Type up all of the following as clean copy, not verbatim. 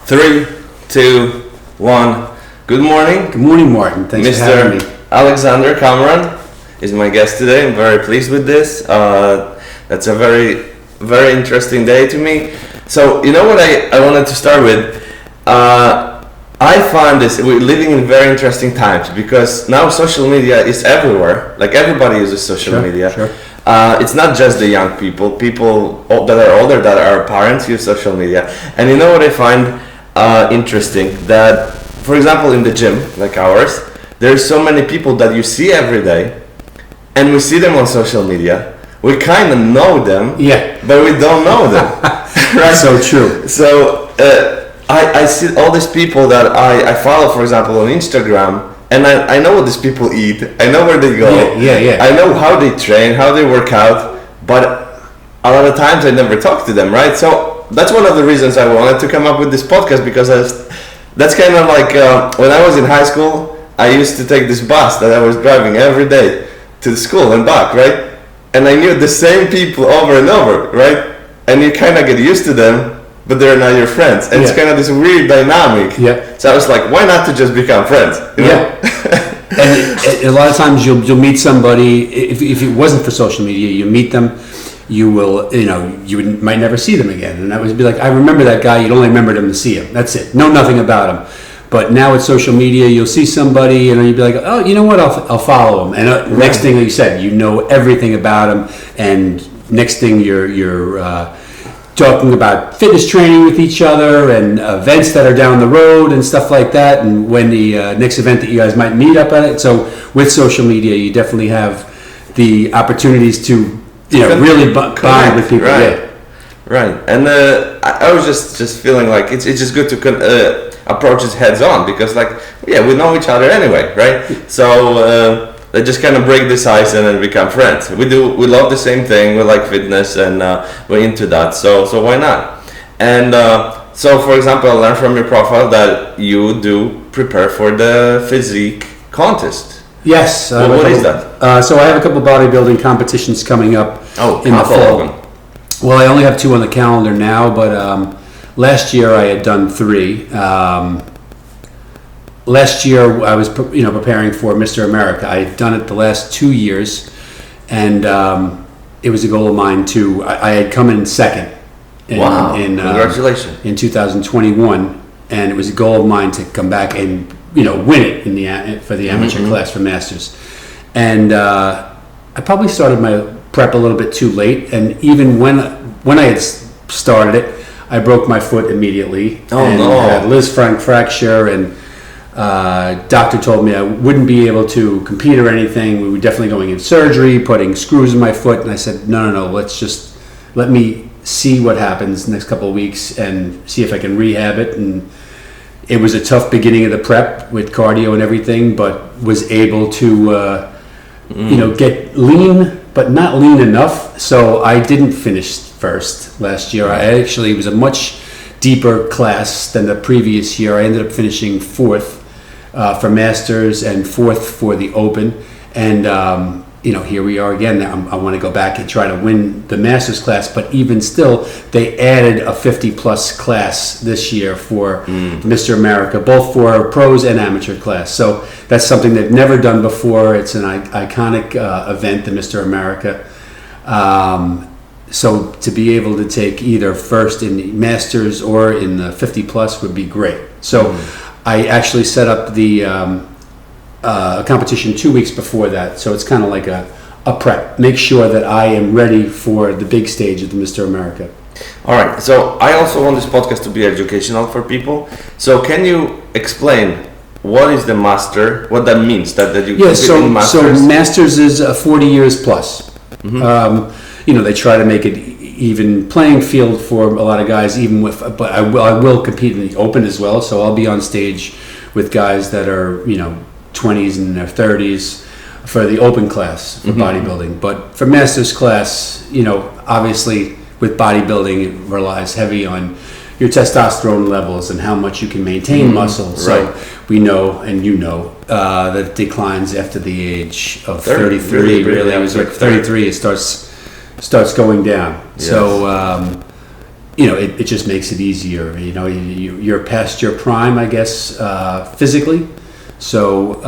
Three, two, one. Good morning. Good morning, Martin. Thanks for having me. Mr. Alexander Cameron is my guest today. I'm very pleased with this. That's a very, very interesting day to me. So, you know what I wanted to start with? I find we're living in very interesting times because now social media is everywhere. Like everybody uses social media. Sure. It's not just the young people that are older, that are parents, use social media. And you know what I find interesting? That, for example, in the gym, like ours, there's so many people that you see every day, and we see them on social media. We kind of know them, but we don't know them. Right? So true. So I see all these people that I follow, for example, on Instagram, and I know what these people eat. I know where they go. Yeah. I know how they train, how they work out, but a lot of times I never talk to them, right? So that's one of the reasons I wanted to come up with this podcast, because that's kind of like when I was in high school, I used to take this bus that I was driving every day to the school and back, right? And I knew the same people over and over, right? And you kind of get used to them, but they're not your friends. And it's kind of this weird dynamic. Yeah. So I was like, why not to just become friends? You know? And a lot of times you'll meet somebody, if it wasn't for social media, you meet them, you might never see them again. And that would be like, I remember that guy, you'd only remember them to see him. That's it. Know nothing about him. But now with social media, you'll see somebody and you'd be like, oh, you know what, I'll follow him. And next thing, like you said, you know everything about him. And next thing you're talking about fitness training with each other and events that are down the road and stuff like that, and when the next event that you guys might meet up at it. So with social media, you definitely have the opportunities to really bond with people. Right. And I was just feeling like it's just good to approach it heads on, because we know each other anyway, right? So they just kind of break this ice and then become friends. We love the same thing. We like fitness, and we're into that. So why not? And so, for example, I learned from your profile that you do prepare for the physique contest. Yes. What is that? So I have a couple bodybuilding competitions coming up in the fall. Well, I only have 2 on the calendar now, but last year I had done 3. Last year I was preparing for Mr. America. I had done it the last 2 years, and it was a goal of mine to. I had come in second. Wow! Congratulations. In 2021, and it was a goal of mine to come back and win it for the amateur class for masters. And I probably started my prep a little bit too late, and even when I had started it, I broke my foot immediately. Had Liz Frank fracture, and doctor told me I wouldn't be able to compete or anything. We were definitely going in surgery, putting screws in my foot, and I said, no, let me see what happens the next couple of weeks and see if I can rehab it. And it was a tough beginning of the prep with cardio and everything, but was able to get lean, but not lean enough. So I didn't finish first last year. It was a much deeper class than the previous year. I ended up finishing 4th for Masters and 4th for the Open. And, here we are again. I want to go back and try to win the Masters class. But even still, they added a 50-plus class this year for Mr. America, both for pros and amateur class. So that's something they've never done before. It's an iconic event, the Mr. America. So to be able to take either first in the Masters or in the 50-plus would be great. So I actually set up the competition 2 weeks before that. So it's kind of like a prep. Make sure that I am ready for the big stage of the Mr. America. All right. So I also want this podcast to be educational for people. So can you explain what is the master, what that means? That you in Masters? So Masters is 40 years plus. They try to make it even playing field for a lot of guys, but I will compete in the Open as well. So I'll be on stage with guys that are, 20s and their 30s for the Open class for bodybuilding. But for Masters class, obviously with bodybuilding, it relies heavy on your testosterone levels and how much you can maintain muscle. So we know, and that it declines after the age of 33. Really, I was like 33, it starts going down. Yes. So it just makes it easier. You're past your prime, I guess, physically. So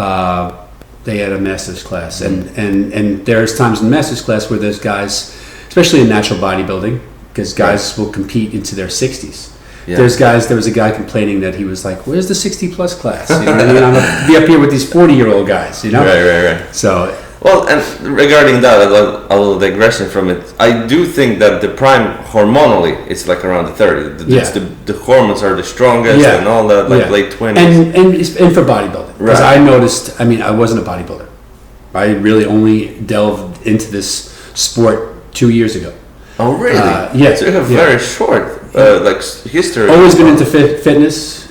they had a master's class, and there's times in master's class where there's guys, especially in natural bodybuilding, because guys will compete into their 60s. Yeah. There was a guy complaining that he was like, where's the 60 plus class? I'm gonna be up here with these 40-year-old guys, Right. So. Well, and regarding that, a little digression from it, I do think that the prime hormonally, it's like around the 30. The hormones are the strongest and all that, late 20s. And for bodybuilding. Because I noticed, I wasn't a bodybuilder. I really only delved into this sport 2 years ago. Oh, really? So you have very short history. Always been into fitness.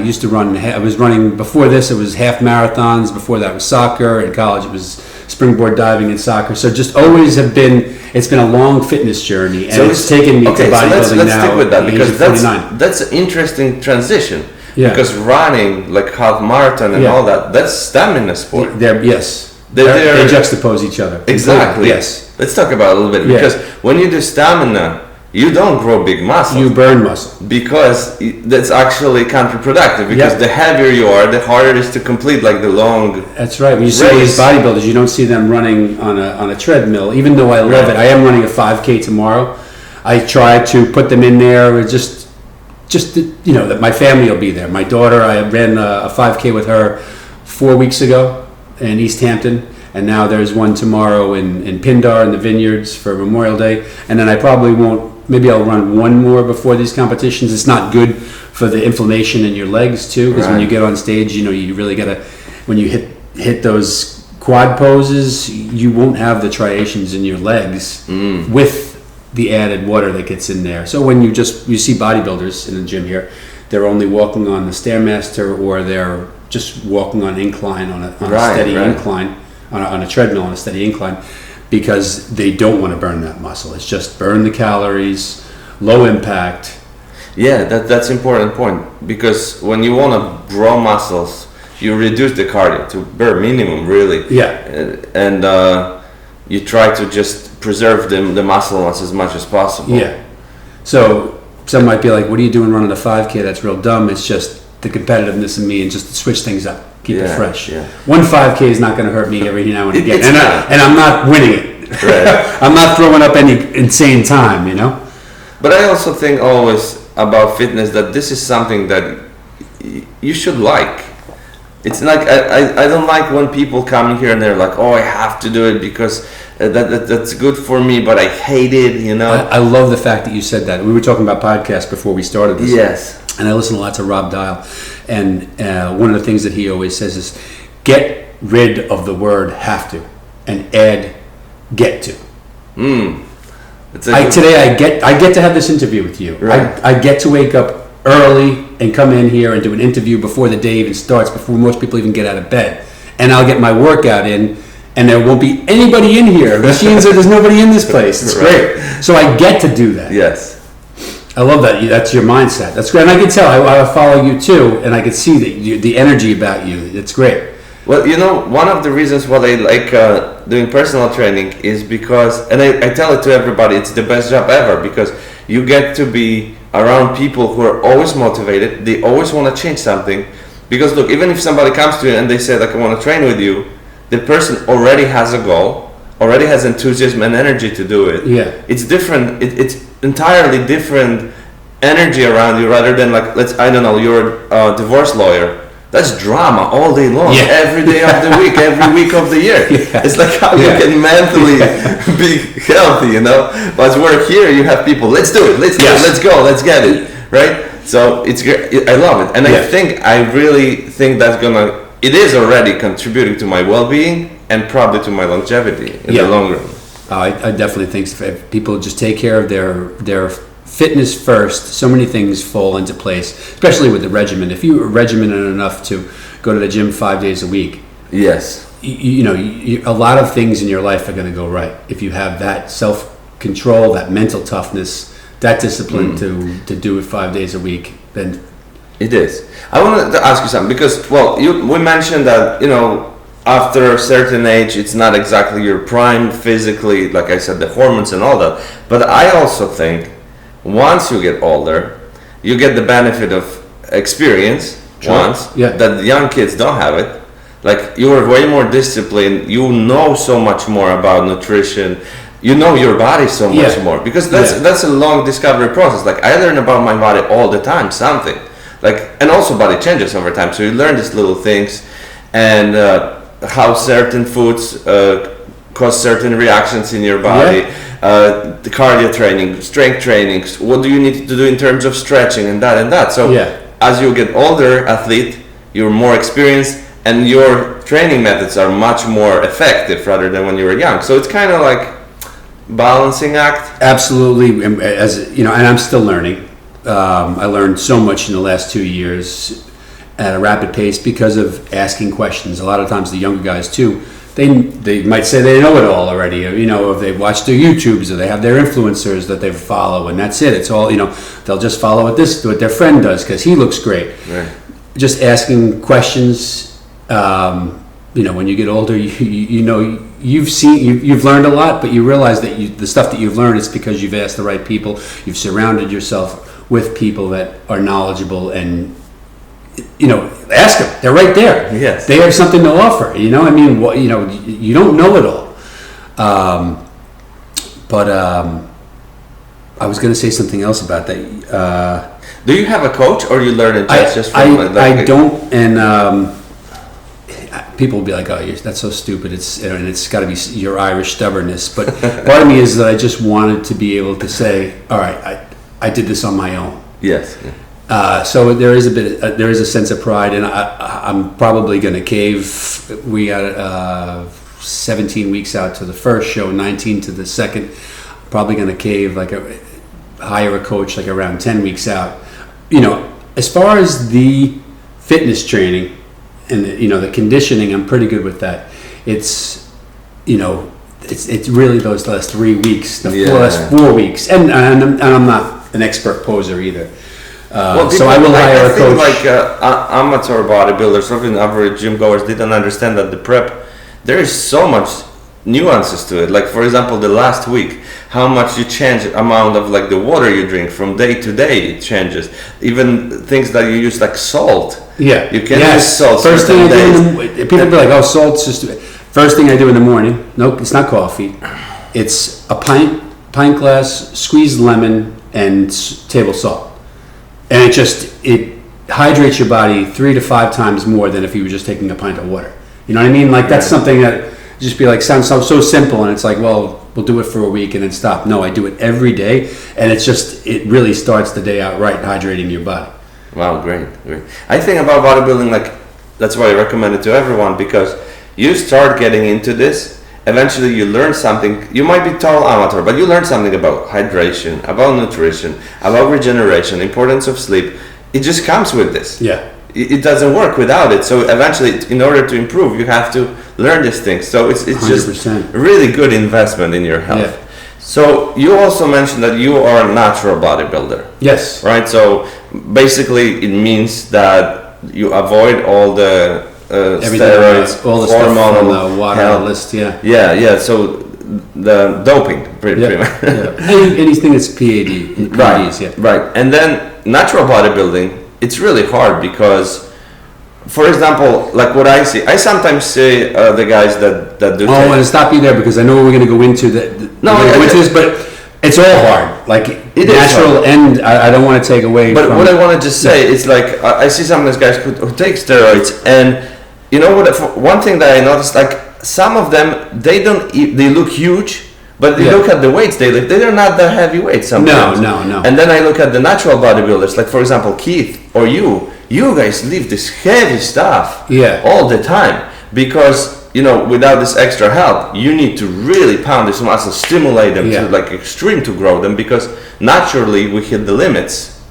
Used to run. I was running before this. It was half marathons. Before that was soccer. In college, it was springboard diving and soccer. So just always have been. It's been a long fitness journey, and it's taken me to bodybuilding let's now. Stick with that because that's an interesting transition. Yeah. Because running, like half marathon and all that, that's stamina sport. They juxtapose each other. Exactly. Yes. Let's talk about it a little bit because when you do stamina, you don't grow big muscle. You burn muscle. Because that's actually counterproductive. Because the heavier you are, the harder it is to complete the long. That's right. When you see these bodybuilders, you don't see them running on a treadmill. Even though I love it, I am running a 5K tomorrow. I try to put them in there. Just that my family will be there. My daughter, I ran a 5K with her 4 weeks ago in East Hampton. And now there's one tomorrow in Pindar in the Vineyards for Memorial Day. And then I probably won't, maybe I'll run one more before these competitions. It's not good for the inflammation in your legs too, because when you get on stage, you really gotta, when you hit those quad poses, you won't have the striations in your legs with the added water that gets in there. So when you see bodybuilders in the gym here, they're only walking on the Stairmaster or they're just walking on incline on a steady incline. On a treadmill on a steady incline, because they don't want to burn that muscle. It's just burn the calories, low impact. Yeah, that's important point, because when you want to grow muscles, you reduce the cardio to bare minimum, really. Yeah. And you try to just preserve the muscle mass as much as possible. Yeah. So some might be like, what are you doing running a 5K? That's real dumb. It's just the competitiveness in me and just to switch things up. Keep it fresh. Yeah. One 5K is not going to hurt me every now and again, and I'm not winning it. Right. I'm not throwing up any insane time, But I also think always about fitness that this is something that you should like. It's like I don't like when people come here and they're like, oh, I have to do it because that's good for me, but I hate it. I love the fact that you said that. We were talking about podcasts before we started this. Yes. And I listen a lot to Rob Dial, and one of the things that he always says is, get rid of the word "have to" and add "get to." Today I get to have this interview with you. Right. I get to wake up early and come in here and do an interview before the day even starts, before most people even get out of bed, and I'll get my workout in. And there won't be anybody in here. Machines, there's nobody in this place. It's great. So I get to do that. Yes. I love that. That's your mindset. That's great. And I can tell. I follow you too, and I can see the energy about you. It's great. Well, one of the reasons why I like doing personal training is because, and I tell it to everybody, it's the best job ever, because you get to be around people who are always motivated. They always want to change something. Because look, even if somebody comes to you and they say, like, I want to train with you, the person already has a goal, already has enthusiasm and energy to do it. Yeah. It's different. It's entirely different energy around you, rather than you're a divorce lawyer. That's drama all day long, every day of the week, every week of the year. Yeah. It's like how you can mentally be healthy, But we're here, you have people, let's do it, let's go, let's get it, right? So it's great. I love it. And I really think that's it is already contributing to my well-being and probably to my longevity in the long run. I definitely think if people just take care of their fitness first, so many things fall into place, especially with the regimen. If you are regimented enough to go to the gym 5 days a week, yes, a lot of things in your life are going to go right. If you have that self-control, that mental toughness, that discipline to do it 5 days a week, then it is. I wanted to ask you something because, we mentioned that, after a certain age, it's not exactly your prime physically, like I said, the hormones and all that. But I also think once you get older, you get the benefit of experience that young kids don't have it. Like, you are way more disciplined. You know so much more about nutrition. You know your body so much more, because that's a long discovery process. Like, I learn about my body all the time, something. Like, and also body changes over time. So you learn these little things, and how certain foods cause certain reactions in your body. The cardio training, strength trainings. What do you need to do in terms of stretching and that? So as you get older, athlete, you're more experienced, and your training methods are much more effective rather than when you were young. So it's kind of like balancing act. Absolutely. As you know, and I'm still learning. I learned so much in the last 2 years at a rapid pace because of asking questions. A lot of times the younger guys too, they might say they know it all already. You know, if they watch their YouTubes or they have their influencers that they follow, and that's it. It's all, you know, they'll just follow what their friend does because he looks great. Right. Just asking questions. You know, when you get older, you know, you've learned a lot, but you realize that the stuff that you've learned is because you've asked the right people. You've surrounded yourself with people that are knowledgeable, and you know, ask them. They're right there. Yes, they have something to offer. You know, I mean, you know, you don't know it all. But I was going to say something else about that. Do you have a coach, or you learn it just from? I don't, and. People will be like, "Oh, that's so stupid." It's got to be your Irish stubbornness. But part of me is that I just wanted to be able to say, "All right, I did this on my own." Yes. So there is a sense of pride, and I'm probably going to cave. We got 17 weeks out to the first show, 19 to the second. Probably going to cave, hire a coach like around 10 weeks out. You know, as far as the fitness training. And you know, the conditioning, I'm pretty good with that. It's, you know, it's really those last 3 weeks, last 4 weeks, and I'm not an expert poser either. So I will hire a coach. I think amateur bodybuilders, or even average gym goers, didn't understand that the prep, there is so much nuances to it. Like, for example, the last week, how much you change amount of like the water you drink from day to day, it changes. Even things that you use like salt. Yeah, you can use salt. First thing I do, people be like, "Oh, salt's just." First thing I do in the morning. Nope, it's not coffee. It's a pint glass, squeezed lemon, and table salt, and it hydrates your body 3 to 5 times more than if you were just taking a pint of water. You know what I mean? Like, that's something that just be like, sounds so simple, and it's like, well, we'll do it for a week and then stop. No, I do it every day, and it really starts the day out right, hydrating your body. Wow, great. I think about bodybuilding, like, that's why I recommend it to everyone, because you start getting into this, eventually you learn something. You might be total amateur, but you learn something about hydration, about nutrition, about regeneration, importance of sleep. It just comes with this. Yeah. It doesn't work without it. So eventually, in order to improve, you have to learn these things. So it's 100%. Just a really good investment in your health. Yeah. So you also mentioned that you are a natural bodybuilder. Yes. Right. So basically, it means that you avoid all the steroids, all the hormonal, stuff on the water list. Yeah. Yeah. So the doping, pretty much. Yeah. Anything that's PAD. Right. Yeah. Right. And then natural bodybuilding. It's really hard because, for example, like what I see, I sometimes see the guys that do. I want to stop you there because I know we're going to go into this, but it's all hard. Like, it natural, and I don't want to take away. But what I want to just say is, like, I see some of these guys who take steroids, and you know what? One thing that I noticed, like, some of them they look huge. But you look at the weights, they're not that heavy weights sometimes. No. And then I look at the natural bodybuilders, like, for example, Keith or you guys lift this heavy stuff all the time because, you know, without this extra help, you need to really pound these muscles, stimulate them to like extreme to grow them, because naturally we hit the limits.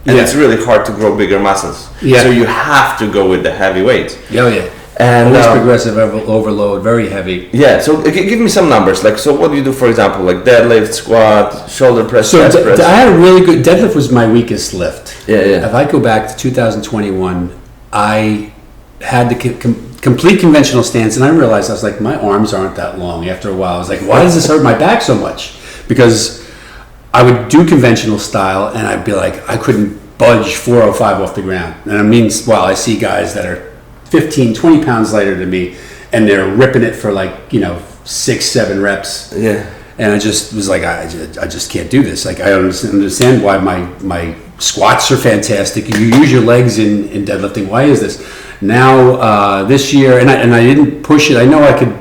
And it's really hard to grow bigger muscles. Yeah. So you have to go with the heavy weights. Oh, yeah. And progressive overload, very heavy. Yeah, so give me some numbers. Like, so what do you do, for example, like deadlift, squat, shoulder press, chest press? I had a really good deadlift. Was my weakest lift. Yeah. If I go back to 2021, I had the complete conventional stance, and I realized I was like, my arms aren't that long. After a while, I was like, why does this hurt my back so much? Because I would do conventional style, and I'd be like, I couldn't budge 405 off the ground. And I mean, well, I see guys that are 15, 20 pounds lighter than me, and they're ripping it for like, 6-7 reps. Yeah. And I just was like, I just can't do this. Like, I don't understand why my squats are fantastic. You use your legs in deadlifting. Why is this? Now, this year, and I didn't push it. I know I could,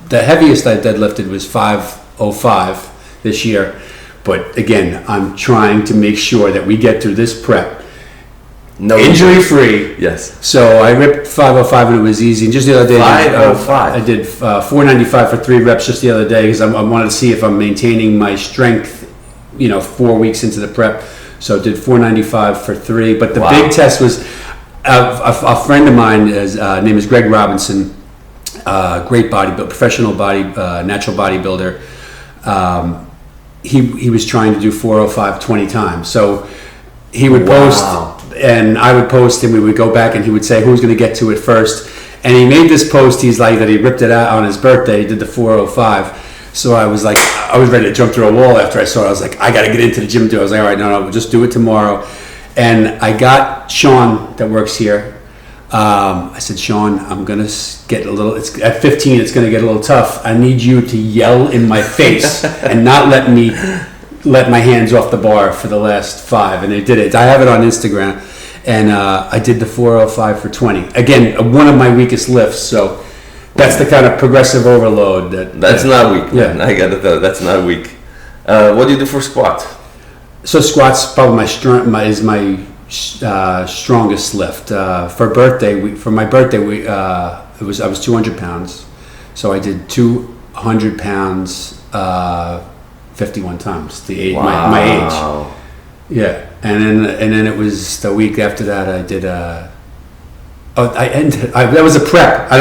the heaviest I deadlifted was 505 this year. But again, I'm trying to make sure that we get through this prep injury free. Yes. So I ripped 505 and it was easy. And just the other day, 505. I did 495 for 3 reps just the other day because I wanted to see if I'm maintaining my strength, 4 weeks into the prep. So I did 495 for 3. But the big test was a friend of mine, his name is Greg Robinson, great bodybuilder, professional natural bodybuilder. He was trying to do 405 20 times. So he would post, and I would post, and we would go back, and he would say who's going to get to it first. And he made this post. He's like that he ripped it out on his birthday. He did the 405. So I was ready to jump through a wall after I saw it. I was like, I got to get into the gym too. I was like, all right, no, we'll just do it tomorrow. And I got Sean that works here. I said, Sean, I'm going to get a little, at 15, it's going to get a little tough. I need you to yell in my face and not let my hands off the bar for the last 5. And they did it. I have it on Instagram. And I did the 405 for 20. Again, one of my weakest lifts. So that's the kind of progressive overload. That's not weak. Yeah. I got to tell you, that's not weak. What do you do for squat? So squats probably my strongest lift. For my birthday, I was 200 pounds. So I did 200 pounds 51 times. My age. Yeah, and then it was the week after that I did that was a prep. I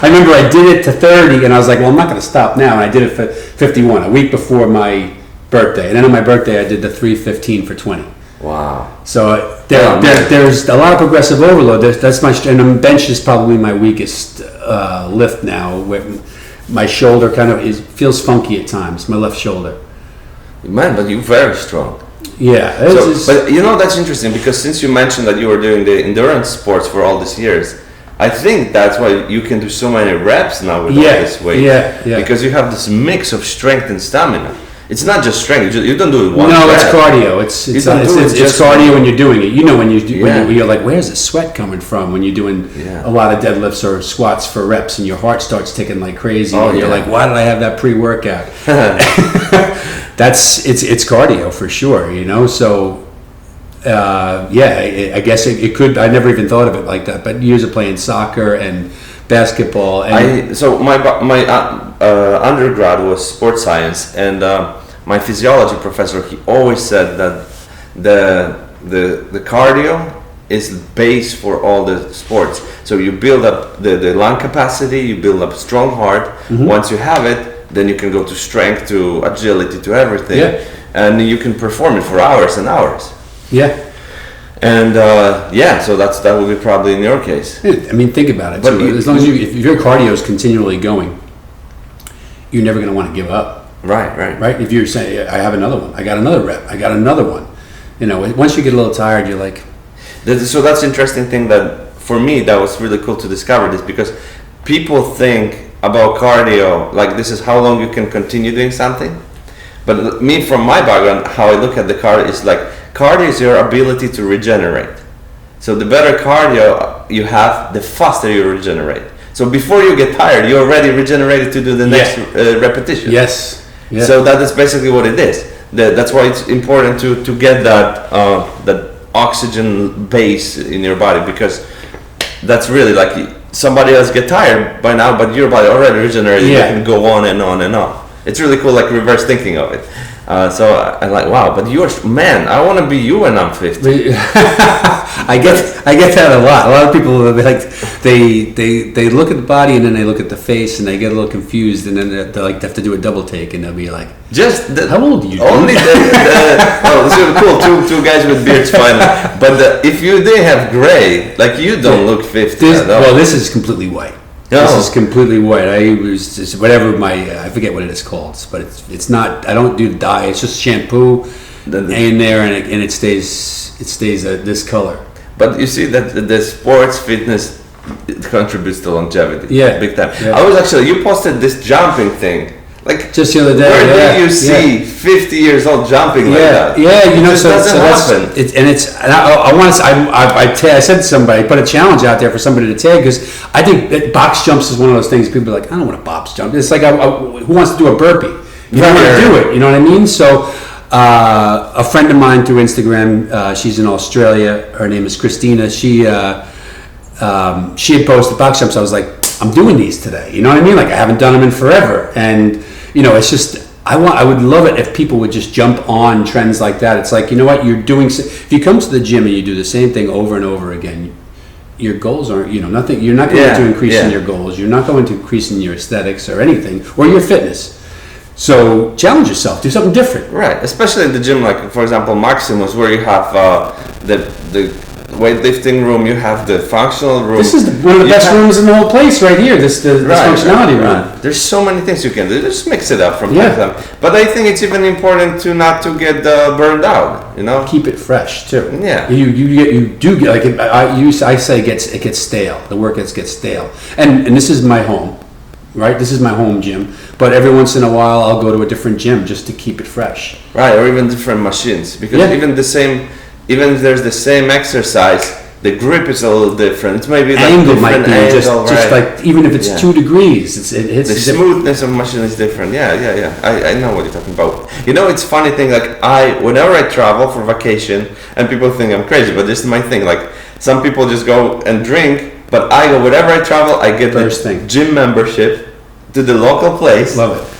remember I did it to 30, and I was like, well, I'm not going to stop now. And I did it for 51, a week before my birthday, and then on my birthday I did the 315 for 20. Wow. So there's a lot of progressive overload. That's and bench is probably my weakest lift now. My shoulder kind of feels funky at times. My left shoulder. Man, but you're very strong. Yeah. But that's interesting because since you mentioned that you were doing the endurance sports for all these years, I think that's why you can do so many reps now with all this weight. Yeah. Because you have this mix of strength and stamina. It's not just strength. You don't do it one. No, rep. It's cardio. It's cardio when you're doing it. When you're like, where's the sweat coming from? When you're doing a lot of deadlifts or squats for reps, and your heart starts ticking like crazy, and you're like, why did I have that pre-workout? It's cardio for sure. So I guess it could. I never even thought of it like that. But years of playing soccer and basketball. So my undergrad was sports science, and my physiology professor, he always said that the cardio is the base for all the sports. So you build up the lung capacity, you build up strong heart. Mm-hmm. Once you have it, then you can go to strength, to agility, to everything, and you can perform it for hours and hours. Yeah. And so that would be probably in your case. I mean, think about it. But as long as if your cardio is continually going, you're never going to want to give up. Right. If you're saying, I have another one, I got another rep, I got another one. Once you get a little tired, you're like. So that's an interesting thing that for me that was really cool to discover this, because people think about cardio like this is how long you can continue doing something. But me, from my background, how I look at the cardio is like, cardio is your ability to regenerate. So the better cardio you have, the faster you regenerate. So before you get tired, you're already regenerated to do the next repetition. Yes. Yeah. So that is basically what it is. That's why it's important to get that oxygen base in your body, because that's really like somebody else get tired by now, but your body already regenerated. You can go on and on and on. It's really cool, like reverse thinking of it. So I'm like, wow, but man, I want to be you when I'm 50. I get that a lot. A lot of people they look at the body and then they look at the face and they get a little confused, and then they have to do a double take and they'll be like, how old are you? Only it's really cool. Two guys with beards finally. But if you didn't have gray, like you don't look 50. Well, this is completely white. This is completely white. I use just whatever I forget what it is called, but it's not. I don't do dye. It's just shampoo in there, and it stays this color. But you see that the sports fitness, it contributes to longevity. Yeah, big time. Yeah. I was actually, you posted this jumping thing. Like just the other day. Where do you see 50 years old jumping like that? Yeah, you know, it doesn't happen. I said to somebody, put a challenge out there for somebody to tag, because I think that box jumps is one of those things people are like, I don't want to box jump. It's like, who wants to do a burpee? You don't want to do it, you know what I mean? So a friend of mine through Instagram, she's in Australia, her name is Christina, she had posted box jumps. I was like, I'm doing these today, you know what I mean? Like, I haven't done them in forever, and you know, it's just, I would love it if people would just jump on trends like that. It's like, you know what, if you come to the gym and you do the same thing over and over again, your goals aren't, you know, nothing, you're not going to increase in your goals, you're not going to increase in your aesthetics or anything, or your fitness. So challenge yourself, do something different. Right, especially in the gym, like for example, Maximus, where you have the weightlifting room, you have the functional room. This is one of the best rooms in the whole place right here, this functionality room. There's so many things you can do, just mix it up from time to time. But I think it's even important to not to get burned out, you know? Keep it fresh too. Yeah. You do get, like, I say it gets stale, the workouts get stale. And this is my home, right? This is my home gym. But every once in a while I'll go to a different gym just to keep it fresh. Right, or even different machines. Because even if there's the same exercise, the grip is a little different. It's maybe like angle might be angle, just like, even if it's 2 degrees, it hits the smoothness of machine is different. Yeah. I know what you're talking about. You know, it's funny thing, like whenever I travel for vacation, and people think I'm crazy, but this is my thing. Like, some people just go and drink, but I go, whenever I travel, I get the gym membership to the local place. Love it.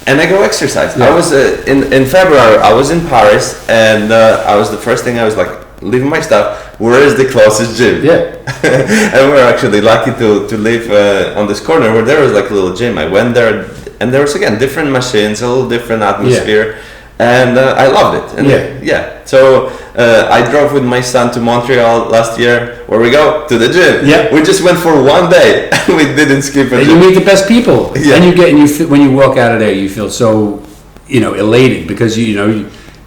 And I go exercise. I was in February. I was in Paris, and I was the first thing I was like, leaving my stuff. Where is the closest gym? Yeah. And we're actually lucky to live on this corner where there was like a little gym. I went there, and there was again different machines, a little different atmosphere, and I loved it. And So I drove with my son to Montreal last year. Where we go? To the gym. Yeah. We just went for one day. We didn't skip a and gym. you meet the best people. Yeah. And when you walk out of there, you feel so, you know, elated, because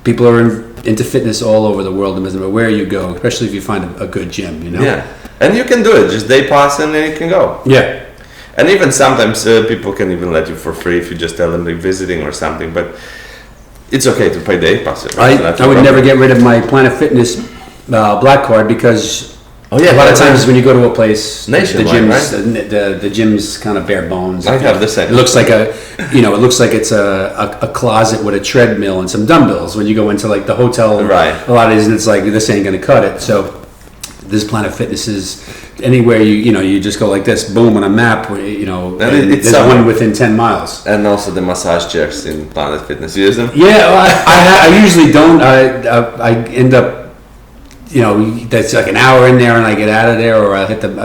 people are into fitness all over the world, and doesn't matter where you go, especially if you find a good gym, you know. Yeah. And you can do it. Just day pass, and then you can go. Yeah. And even sometimes people can even let you for free if you just tell them they're visiting or something. But it's okay to pay day pass. I would never get rid of my Planet Fitness black card, because a lot of times when you go to a place, the gym's kind of bare bones. I have the same. It looks like it's a closet with a treadmill and some dumbbells. When you go into like the hotel, right, a lot of these, it's like, this ain't gonna cut it. So this Planet Fitness is anywhere you just go like this, boom, on a map, and there's one within 10 miles. And also the massage chairs in Planet Fitness, you use them? Yeah, well, I usually don't. I end up, that's like an hour in there and I get out of there, or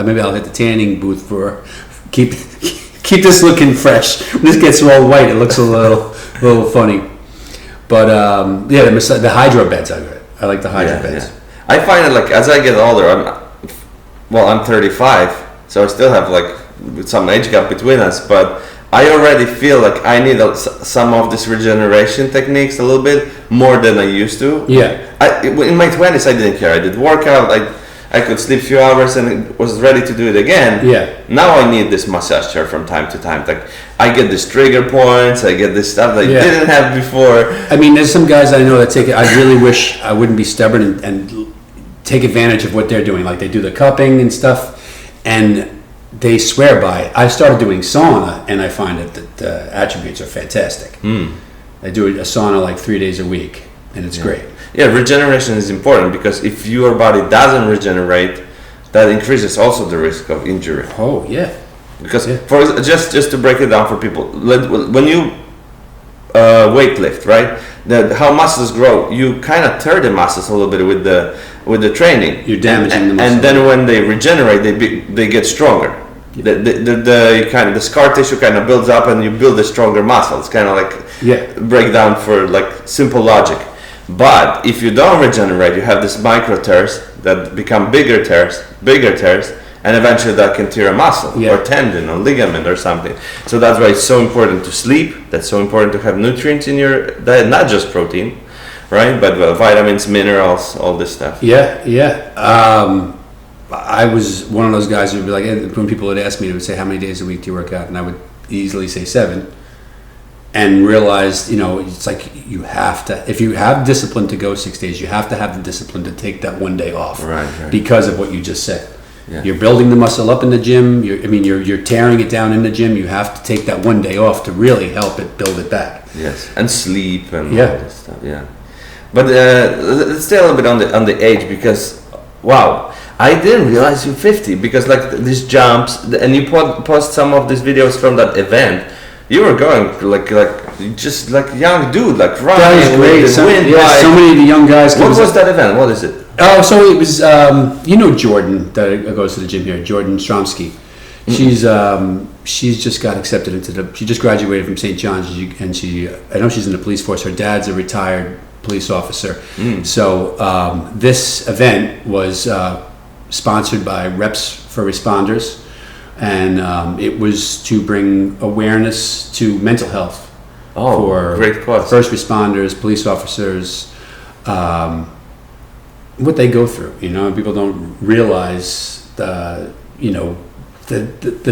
maybe I'll hit the tanning booth for keep this looking fresh. When this gets all white, it looks a little funny. But the hydro beds are good. I like the hydro beds. Yeah. I find it like as I get older, I'm 35, so I still have like some age gap between us, but I already feel like I need some of this regeneration techniques a little bit more than I used to. Yeah. In my 20s, I didn't care. I did workout. I could sleep a few hours and was ready to do it again. Yeah. Now I need this massage chair from time to time. Like, I get these trigger points. I get this stuff that I didn't have before. I mean, there's some guys I know that take it. I really wish I wouldn't be stubborn and take advantage of what they're doing. Like, they do the cupping and stuff, and they swear by it. I started doing sauna, and I find that the attributes are fantastic. I do a sauna like 3 days a week, and it's great. Yeah, regeneration is important, because if your body doesn't regenerate, that increases also the risk of injury. Oh, yeah. Because for just to break it down for people, when you weightlift, right? How muscles grow, you kind of tear the muscles a little bit with the training. You're damaging the muscle. And then when they regenerate, they get stronger. The scar tissue kind of builds up, and you build a stronger muscle. It's kind of like breakdown for like simple logic. But if you don't regenerate, you have these micro tears that become bigger tears, and eventually that can tear a muscle Yeah. or tendon or ligament or something. So that's why it's so important to sleep. That's so important to have nutrients in your diet, not just protein, right? But vitamins, minerals, all this stuff. Yeah. I was one of those guys who would be like, when people would ask me, they would say, how many days a week do you work out? And I would easily say 7. And realized, it's like you have to, if you have discipline to go 6 days, you have to have the discipline to take that one day off. Right. Because of what you just said. Yeah. You're building the muscle up in the gym. You're tearing it down in the gym. You have to take that one day off to really help it build it back. Yes, and sleep and Yeah. all this stuff. Yeah, but let's stay a little bit on the age, because wow, I didn't realize you're 50, because like these jumps, and you post some of these videos from that event. You were going like just like young dude, like running. That was great. With the wind bike. So many of the young guys. What was that event? What is it? Oh, so it was, Jordan that goes to the gym here, Jordan Stromsky. She's just got accepted she just graduated from St. John's, and I know she's in the police force. Her dad's a retired police officer. So this event was sponsored by Reps for Responders, and it was to bring awareness to mental health for great cause. first responders, police officers, what they go through. People don't realize the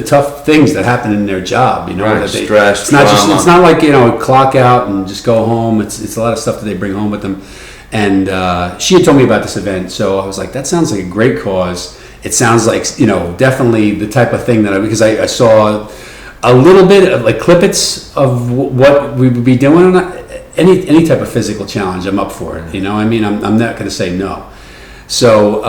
tough things that happen in their job. Right, that stress, it's not trauma. it's not like clock out and just go home. It's a lot of stuff that they bring home with them. And she had told me about this event, so I was like, that sounds like a great cause. It sounds like definitely the type of thing because I saw a little bit of like clippets of what we would be doing. Any type of physical challenge, I'm up for it. I'm not going to say no. So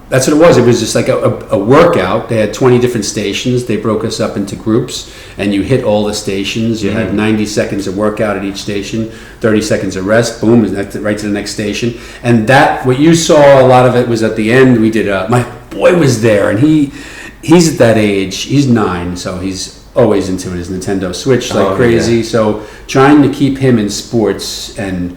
that's what it was. It was just like a workout. They had 20 different stations. They broke us up into groups, and you hit all the stations. You had 90 seconds of workout at each station, 30 seconds of rest, boom, right to the next station. And what you saw, a lot of it was at the end. We did, my boy was there, and he's at that age. He's 9, so he's always into his Nintendo Switch like crazy. Yeah. So trying to keep him in sports and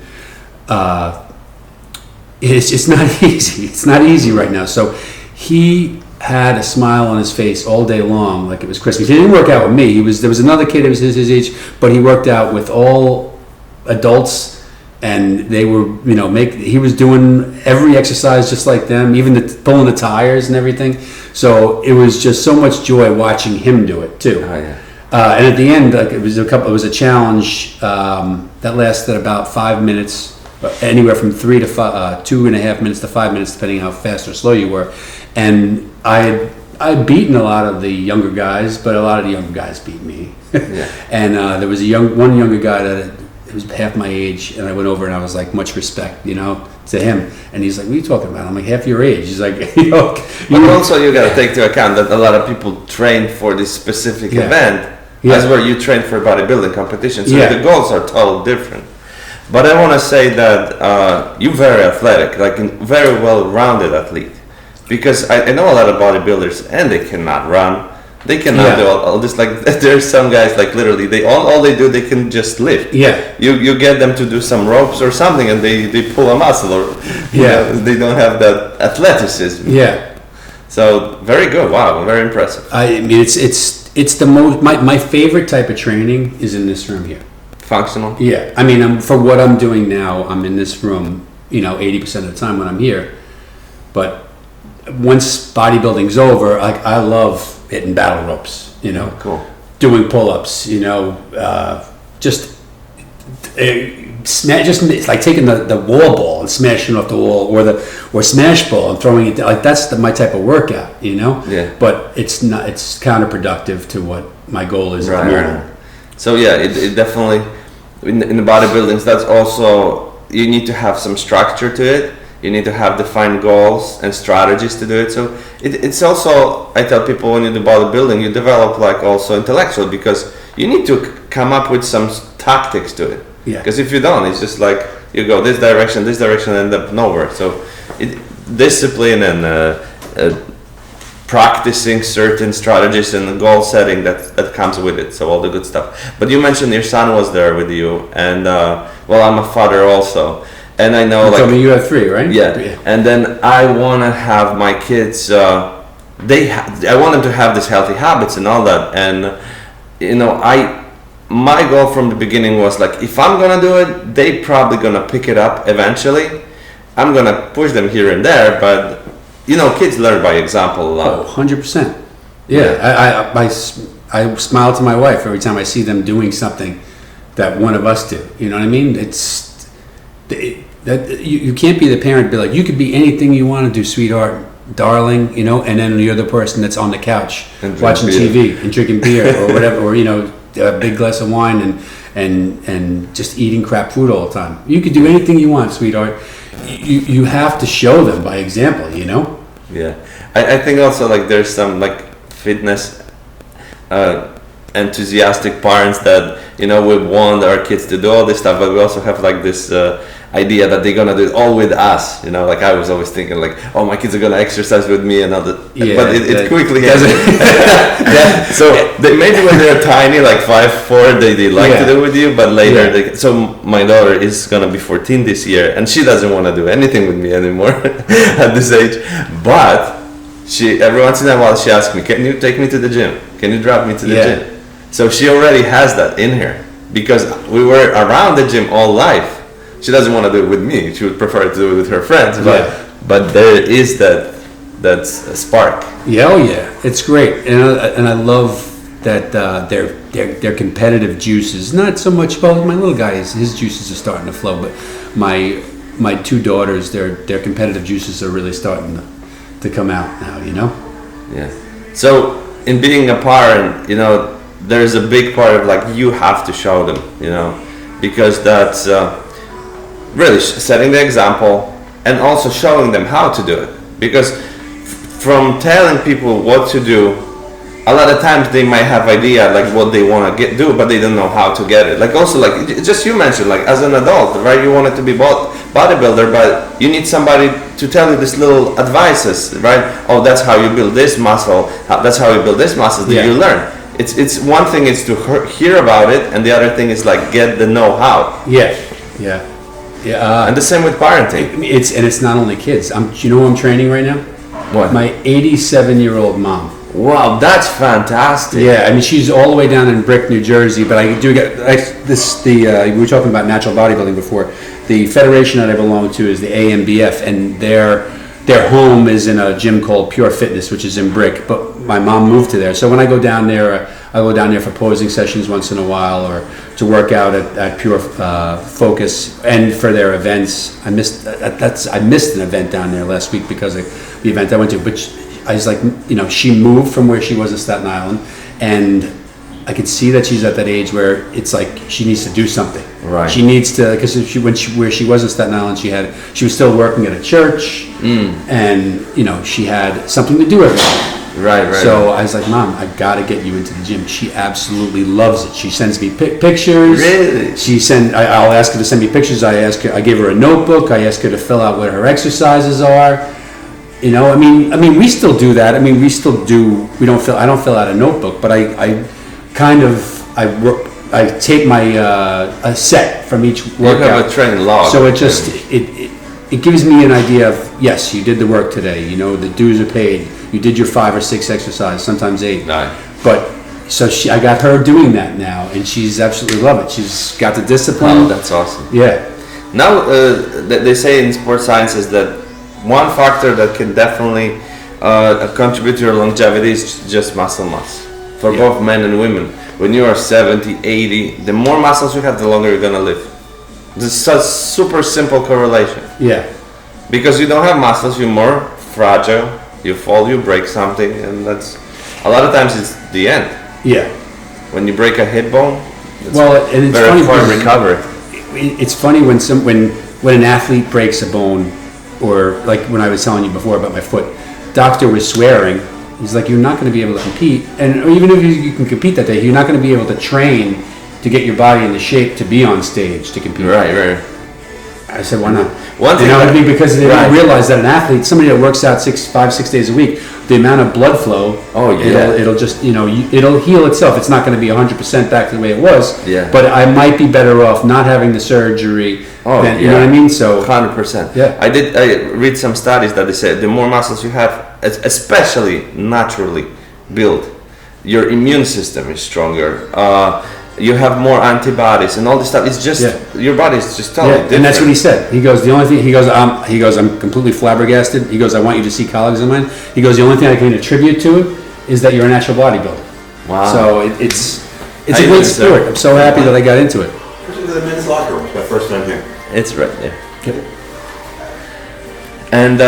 it's not easy. It's not easy right now. So he had a smile on his face all day long, like it was Christmas. He didn't work out with me. There was another kid that was his age, but he worked out with all adults, and they were, he was doing every exercise just like them, even pulling the tires and everything. So it was just so much joy watching him do it too. Oh, yeah. And at the end, it was a challenge that lasted about 5 minutes. Anywhere from 3 to 5, 2.5 minutes to 5 minutes, depending how fast or slow you were. And I'd beaten a lot of the younger guys, but a lot of the younger guys beat me. Yeah. And there was one younger guy that was half my age, and I went over and I was like, much respect, to him. And he's like, what are you talking about? I'm like, half your age. He's like, But also you got to take into account that a lot of people train for this specific event, as where you train for bodybuilding competition. So the goals are totally different. But I want to say that you're very athletic, like a very well-rounded athlete. Because I know a lot of bodybuilders, and they cannot run. They cannot do all this. Like there's some guys, like literally, all they do, they can just lift. Yeah. You get them to do some ropes or something, and they pull a muscle, or they don't have that athleticism. Yeah. So very good. Wow, very impressive. I mean, it's the most. My favorite type of training is in this room here. Functional? Yeah. I mean, for what I'm doing now, I'm in this room, 80% of the time when I'm here. But once bodybuilding's over, I love hitting battle ropes, Cool. Doing pull-ups, just it's like taking the wall ball and smashing it off the wall, or smash ball and throwing it down. Like that's my type of workout, Yeah. But it's counterproductive to what my goal is at the moment. Right. So yeah, it definitely in the bodybuilding, that's also, you need to have some structure to it. You need to have defined goals and strategies to do it. So it's also, I tell people, when you do bodybuilding, you develop like also intellectual, because you need to come up with some tactics to it. Yeah. Because if you don't, it's just like you go this direction, and end up nowhere. So discipline and practicing certain strategies and goal setting that comes with it, so all the good stuff. But you mentioned your son was there with you, and I'm a father also, and I know you told me you have 3, right? Yeah. And then I want to have my kids I want them to have these healthy habits and all that. And my goal from the beginning was like, if I'm gonna do it, they probably gonna pick it up eventually. I'm gonna push them here and there, but kids learn by example a lot. 100%. Yeah, I smile to my wife every time I see them doing something that one of us do. You know what I mean? You can't be the parent, be like, you could be anything you want to do, sweetheart, darling, and then you're the person that's on the couch watching TV and drinking beer or whatever, or a big glass of wine and just eating crap food all the time. You could do anything you want, sweetheart. You have to show them by example, Yeah, I think also like there's some like fitness enthusiastic parents that we want our kids to do all this stuff, but we also have like this idea that they're gonna do it all with us. Like I was always thinking like, oh, my kids are gonna exercise with me and all that. Yeah, but it quickly so they maybe when they're tiny, like 5, 4, they like to do it with you, but later so my daughter is gonna be 14 this year, and she doesn't want to do anything with me anymore at this age, but she every once in a while she asks me, can you take me to the gym? Can you drop me to the gym? So she already has that in her because we were around the gym all life. She doesn't want to do it with me. She would prefer to do it with her friends. But there is that spark. Yeah, oh yeah, it's great, and I love that their competitive juices. Not so much. Well, my little guy, his juices are starting to flow, but my 2 daughters, their competitive juices are really starting to come out now. Yeah. So in being a parent, there's a big part of like you have to show them, because that's really setting the example and also showing them how to do it. Because from telling people what to do, a lot of times they might have idea like what they want to do, but they don't know how to get it. Like also like just you mentioned, like as an adult, right? You wanted to be bodybuilder, but you need somebody to tell you these little advices, right? Oh, that's how you build this muscle. That's how you build this muscle that you learn. It's one thing is to hear about it, and the other thing is like get the know-how. Yeah. And the same with parenting. It's not only kids. Who I'm training right now? What? My 87-year-old mom. Wow, that's fantastic. Yeah, I mean she's all the way down in Brick, New Jersey, but I do get we were talking about natural bodybuilding before. The federation that I belong to is the AMBF, and their home is in a gym called Pure Fitness, which is in Brick. But my mom moved to there, so when I go down there, I go down there for posing sessions once in a while, or to work out at Pure Focus, and for their events. I missed an event down there last week because of the event I went to. But I was like, she moved from where she was in Staten Island, and I could see that she's at that age where it's like she needs to do something. Right. She needs to, because where she was in Staten Island, she was still working at a church, and she had something to do every day. Right. So I was like, Mom, I gotta get you into the gym. She absolutely loves it. She sends me pictures. Really? I'll ask her to send me pictures. I give her a notebook. I ask her to fill out what her exercises are. I mean, we still do that. I mean, we still do. I don't fill out a notebook, but I take my a set from each workout. You have a training log. So it gives me an idea of, yes, you did the work today. The dues are paid. You did your 5 or 6 exercises, sometimes 8. Nice. But so I got her doing that now, and she's absolutely love it. She's got the discipline. Oh, that's awesome. Yeah. Now they say in sports sciences that one factor that can definitely contribute to your longevity is just muscle mass for both men and women. When you are 70, 80, the more muscles you have, the longer you're gonna live. It's a super simple correlation. Yeah. Because you don't have muscles, you're more fragile. You fall, you break something, and that's a lot of times it's the end. Yeah. When you break a hip bone, and it's very funny hard to recover. It's funny when an athlete breaks a bone, or like when I was telling you before about my foot, doctor was swearing. He's like, you're not going to be able to compete, and even if you can compete that day, you're not going to be able to train to get your body into shape to be on stage to compete. Right. I said, why not? One thing because they don't realize that an athlete, somebody that works out 5, 6 days a week, the amount of blood flow, it'll just, it'll heal itself. It's not going to be 100% back to the way it was. Yeah. But I might be better off not having the surgery, Oh, than, you know what I mean? So 100%. Yeah. I read some studies that they say the more muscles you have, especially naturally built, your immune system is stronger. You have more antibodies and all this stuff. It's just your body is just totally different. And that's what he said. He goes, the only thing I'm completely flabbergasted. He goes, I want you to see colleagues of mine. He goes, the only thing I can attribute to it is that you're a natural bodybuilder. Wow. So it's a great sport. I'm so happy that I got into it. To the men's locker room. It's my first time here. It's right there. Okay. And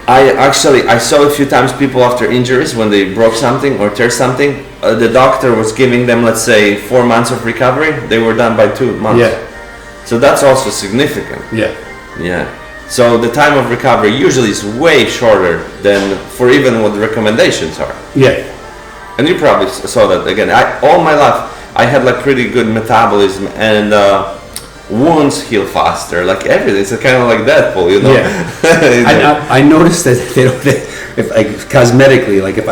I saw a few times people after injuries when they broke something or tear something. The doctor was giving them, let's say, 4 months of recovery. They were done by 2 months. Yeah. So that's also significant. Yeah. Yeah. So the time of recovery usually is way shorter than for even what the recommendations are. Yeah. And you probably saw that again. All my life I had like pretty good metabolism and wounds heal faster. Like everything, it's kind of like Deadpool, you know. Yeah. I noticed that if like cosmetically, like if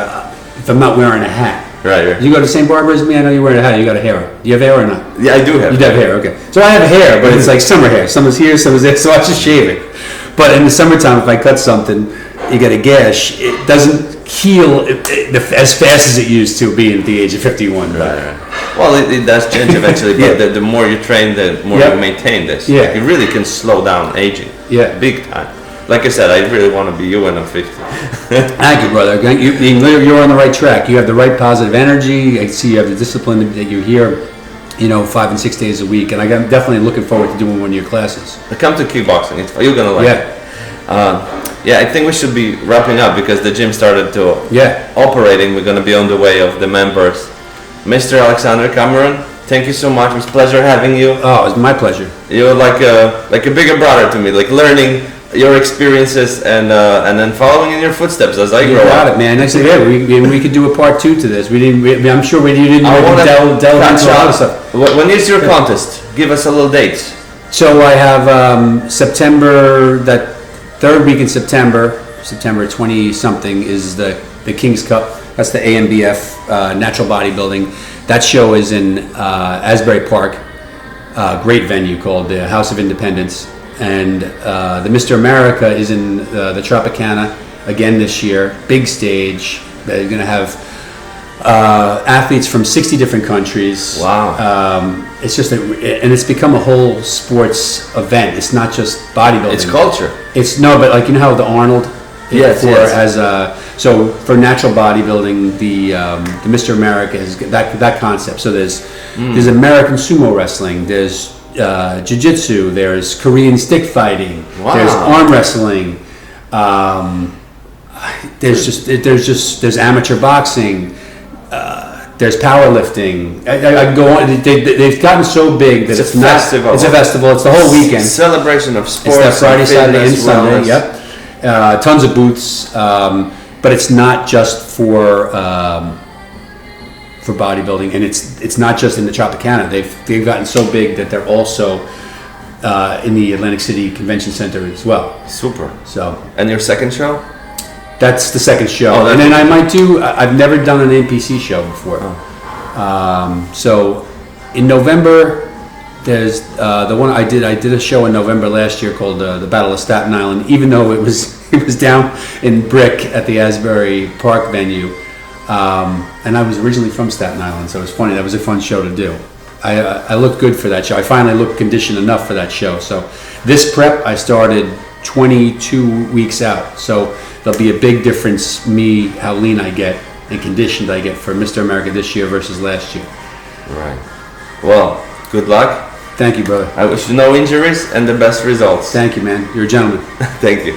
I'm not wearing a hat. Right. You go to the same barber as me. I know you're wearing a hat. You got a hair. Do you have hair or not? Yeah, I do have. You have hair. Okay. So I have hair, but it's like summer hair. Some is here, some is there. So I just shave it. But in the summertime, if I cut something, you get a gash. It doesn't heal as fast as it used to, being at the age of 51. Right. Well, it does change eventually, but the more you train, the more you maintain this. Yeah. Like, it really can slow down aging. Yeah. Big time. Like I said, I really want to be you when I'm 50. Thank you, brother. You're on the right track. You have the right positive energy. I see you have the discipline that you're here, 5 and 6 days a week. And I'm definitely looking forward to doing one of your classes. Come to kickboxing. You're going to like it. Yeah, I think we should be wrapping up because the gym started to operating. We're going to be on the way of the members. Mr. Alexander Cameron, thank you so much. It was a pleasure having you. Oh, it's my pleasure. You're like a bigger brother to me, like learning your experiences and then following in your footsteps as I grow up. You got it, man. Next thing, we could do a part 2 to this. I'm sure you didn't delve into a lot of stuff. When is your contest? Give us a little date. So I have September, that third week in September 20-something is the King's Cup. That's the AMBF Natural Bodybuilding. That show is in Asbury Park, great venue called the House of Independence. And the Mr. America is in the Tropicana again this year. Big stage. They're going to have athletes from 60 different countries. Wow. It's just and it's become a whole sports event. It's not just bodybuilding. It's culture. But like how the Arnold. Yes. So for natural bodybuilding, the Mr. America is that concept. So there's American sumo wrestling. There's jiu-jitsu, there's Korean stick fighting, there's arm wrestling, there's amateur boxing, there's powerlifting. I go on. They've gotten so big that it's not. Festival. It's a festival. It's the whole weekend. Celebration of sports. It's that Friday, Saturday, and Sunday. Wellness. Yep. Tons of booths, but it's not just for bodybuilding, and it's not just in the Tropicana. They've gotten so big that they're also in the Atlantic City Convention Center as well. Super. So. And your second show? That's the second show, and then I might do. I've never done an NPC show before. So in November, there's the one I did. I did a show in November last year called the Battle of Staten Island. Even though it was down in brick at the Asbury Park venue. And I was originally from Staten Island, so it was funny. That was a fun show to do. I looked good for that show. I finally looked conditioned enough for that show. So this prep, I started 22 weeks out. So there'll be a big difference, how lean I get and conditioned I get for Mr. America this year versus last year. Right. Well, good luck. Thank you, brother. I wish you no injuries and the best results. Thank you, man. You're a gentleman. Thank you.